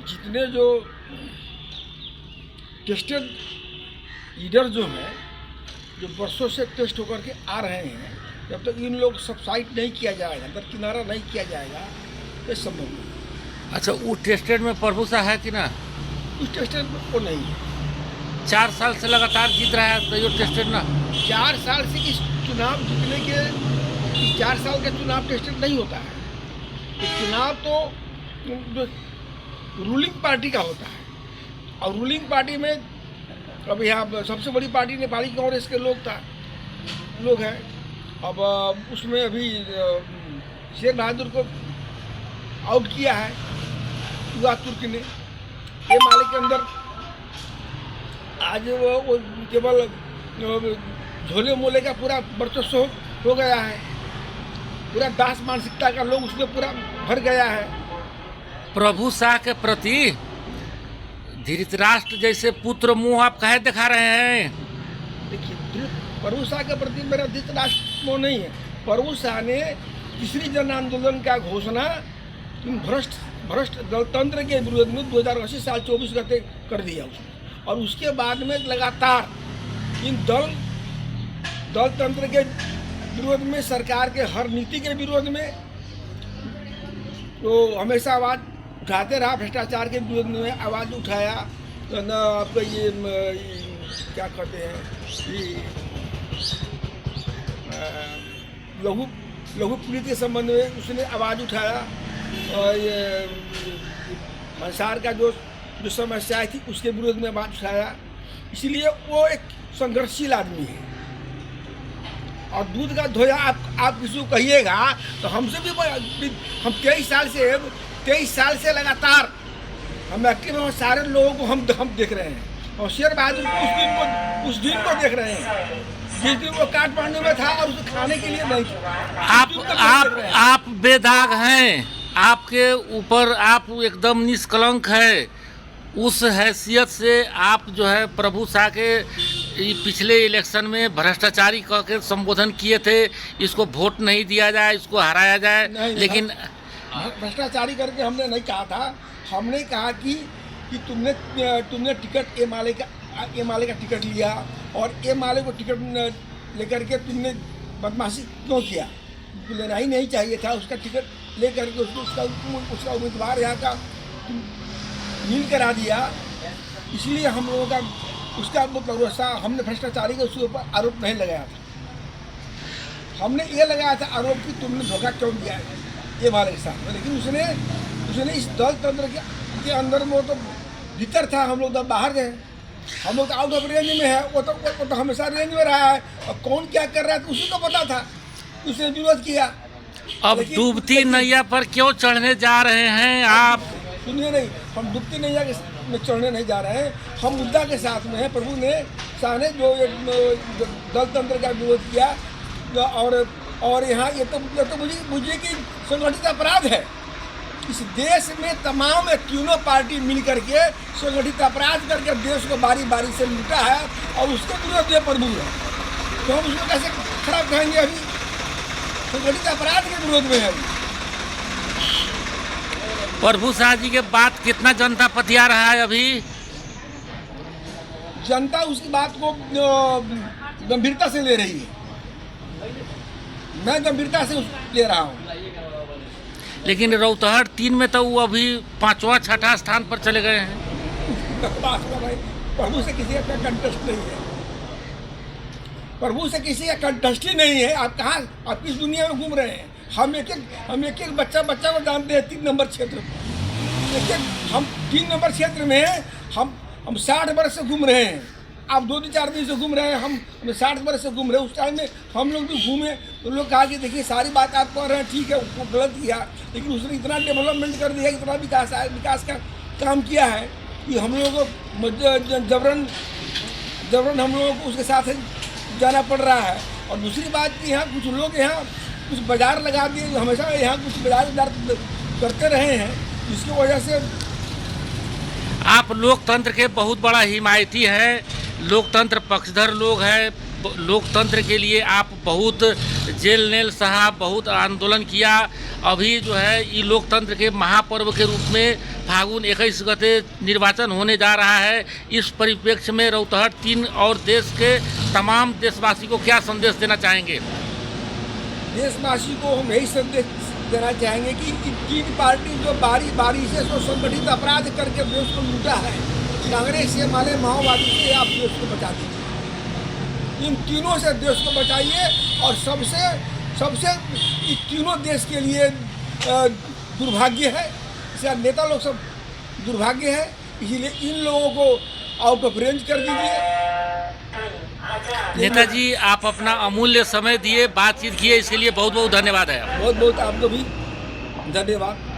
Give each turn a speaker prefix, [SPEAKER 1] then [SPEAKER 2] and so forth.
[SPEAKER 1] जितने जो tested leader जो हैं, जो वर्षों से टेस्ट होकर के आ रहे हैं, जब तक इन लोग सबसाइड नहीं किया जाएगा, दरकिनारा नहीं किया जाएगा, ये संभव नहीं।
[SPEAKER 2] अच्छा, वो टेस्टेड में प्रभु शाह है कि ना?
[SPEAKER 1] उस टेस्टेड में वो नहीं है।
[SPEAKER 2] 4 साल से लगातार जीत रहा है तो ये टेस्टेड ना।
[SPEAKER 1] 4 साल से इस चुनाव जीतने के, 4 साल का चुनाव टेस्टेड नहीं होता है। ये चुनाव तो जो रूलिंग पार्टी का होता है, और रूलिंग पार्टी में अब यहाँ सबसे बड़ी पार्टी नेपाली कांग्रेस के लोग हैं। अब उसमें अभी शेर बहादुर को आउट किया है युवा तुर्क ने। ये माले के अंदर आज वो केवल झोले मोले का पूरा वर्चस्व हो गया है, पूरा दास मानसिकता का लोग उसमें पूरा भर गया है।
[SPEAKER 2] प्रभु शाह के प्रति धृतराष्ट्र जैसे पुत्र मुँह आप काहे दिखा रहे हैं?
[SPEAKER 1] देखिए, प्रभु शाह के प्रति मेरा धृतराष्ट्र मोह नहीं है। प्रभु शाह ने तीसरी जन आंदोलन का घोषणा इन भ्रष्ट दलतंत्र के विरोध में 2080 साल 24 गते कर दिया उसने, और उसके बाद में लगातार इन दलतंत्र के विरोध में, सरकार के हर नीति के विरोध में तो हमेशा आवाज़ उठाते रहा। भ्रष्टाचार के विरोध में आवाज़ उठाया। तो न आपका ये क्या कहते हैं, लघु पीड़ित के संबंध में उसने आवाज़ उठाया, और ये संसार का जो समस्याएं थी उसके विरोध में आवाज़ उठाया। इसलिए वो एक संघर्षशील आदमी है। और दूध का धोया आप किसी को कहिएगा तो हमसे भी हम 23 साल से लगातार हम एक्टिव हैं। सारे लोगों को हम देख रहे हैं, और शेर बहादुर उस दिन को देख रहे हैं जिस दिन वो काठमांडू में था और उसे खाने के लिए नहीं था।
[SPEAKER 2] आप बेदाग हैं, आपके ऊपर आप एकदम निष्कलंक है। उस हैसियत से आप जो है प्रभु शाह के पिछले इलेक्शन में भ्रष्टाचारी कह के संबोधन किए थे, इसको वोट नहीं दिया जाए, इसको हराया जाए। लेकिन
[SPEAKER 1] भ्रष्टाचारी करके हमने नहीं कहा था। हमने कहा कि तुमने टिकट ए माले का टिकट लिया, और ए माले को टिकट लेकर के तुमने बदमाशी क्यों किया? लेना ही नहीं चाहिए था उसका टिकट लेकर के उसका उम्मीदवार यहाँ का नील करा दिया। इसलिए हम लोगों का उसका भरोसा, हमने भ्रष्टाचारी का उसके ऊपर आरोप नहीं लगाया था। हमने ये लगाया था आरोप कि तुमने धोखा क्यों दिया है ये माले के साथ। लेकिन उसने इस दल तंत्र के अंदर में, वो तो भीतर था, हम लोग तो बाहर गए। हम लोग तो आउट ऑफ रेंज में है, वो तो हमेशा रेंज में रहा है। और कौन क्या कर रहा है उसी को पता था, उसने विरोध किया।
[SPEAKER 2] अब डूबती नैया पर क्यों चढ़ने जा रहे हैं आप?
[SPEAKER 1] सुनिए, नहीं, हम डूबती नैया में चढ़ने नहीं जा रहे हैं। हम मुद्दा के साथ में हैं। प्रभु शाह ने जो दल तंत्र का विरोध किया, और यहाँ ये तो मुझे कि संगठित अपराध है। इस देश में तमाम तीनों पार्टी मिल करके संगठित अपराध करके देश को बारी बारी से लूटा है, और उसके विरोध में प्रभु है। तो हम उसको कैसे खराब कहेंगे? अभी संगठित अपराध के विरोध में है।
[SPEAKER 2] प्रभु शाह जी के बात कितना जनता पतिया रहा है? अभी
[SPEAKER 1] जनता उसकी बात को गंभीरता से ले रही है। मैं गंभीरता से ले रहा हूँ।
[SPEAKER 2] लेकिन रौतहट 3 में तो वो अभी 5वां 6ठा स्थान पर चले गए हैं।
[SPEAKER 1] प्रभु से किसी का कंटेस्ट नहीं है। प्रभु से किसी का कंटेस्ट ही नहीं है। आप कहाँ, आप किस दुनिया में घूम रहे हैं? हम एक बच्चा को जानते हैं 3 नंबर क्षेत्र में। हम 3 नंबर क्षेत्र में हम 60 वर्ष से घूम रहे हैं। आप 2-4 दिन से घूम रहे हैं, हम 60 वर्ष से घूम रहे हैं। उस टाइम में हम लोग भी घूमे तो लोग कहा कि देखिए सारी बात आप कह रहे हैं, ठीक है, वो गलत किया, लेकिन उसने इतना डेवलपमेंट कर दिया, इतना विकास का काम किया है कि हम लोगों को जबरन हम लोगों को उसके साथ जाना पड़ रहा है। और दूसरी बात कि यहाँ कुछ लोग कुछ बाजार लगा दिए, हमेशा यहाँ कुछ बाजार करते रहे हैं, जिसकी वजह से
[SPEAKER 2] आप लोकतंत्र के बहुत बड़ा हिमायती है, लोकतंत्र पक्षधर लोग हैं, लोकतंत्र के लिए आप बहुत जेल नेल सहा, बहुत आंदोलन किया। अभी जो है ये लोकतंत्र के महापर्व के रूप में फागुन 21 गते निर्वाचन होने जा रहा है। इस परिप्रेक्ष्य में रौतहट 3 और देश के तमाम देशवासी को क्या संदेश देना चाहेंगे?
[SPEAKER 1] देशवासी को हम यही संदेश देना चाहेंगे कि 3 पार्टी जो बारी बारी से संगठित अपराध करके देश को लूटा है, कांग्रेस से माले माओवादी से आप देश को बचा दीजिए। इन तीनों से देश को बचाइए और सबसे इन तीनों देश के लिए दुर्भाग्य है, इसका नेता लोग सब दुर्भाग्य है, इसलिए इन लोगों को आउट ऑफ रेंज कर दीजिए।
[SPEAKER 2] नेताजी, आप अपना अमूल्य समय दिए, बातचीत किए, इसके लिए बहुत बहुत धन्यवाद है।
[SPEAKER 1] बहुत बहुत आपको भी धन्यवाद।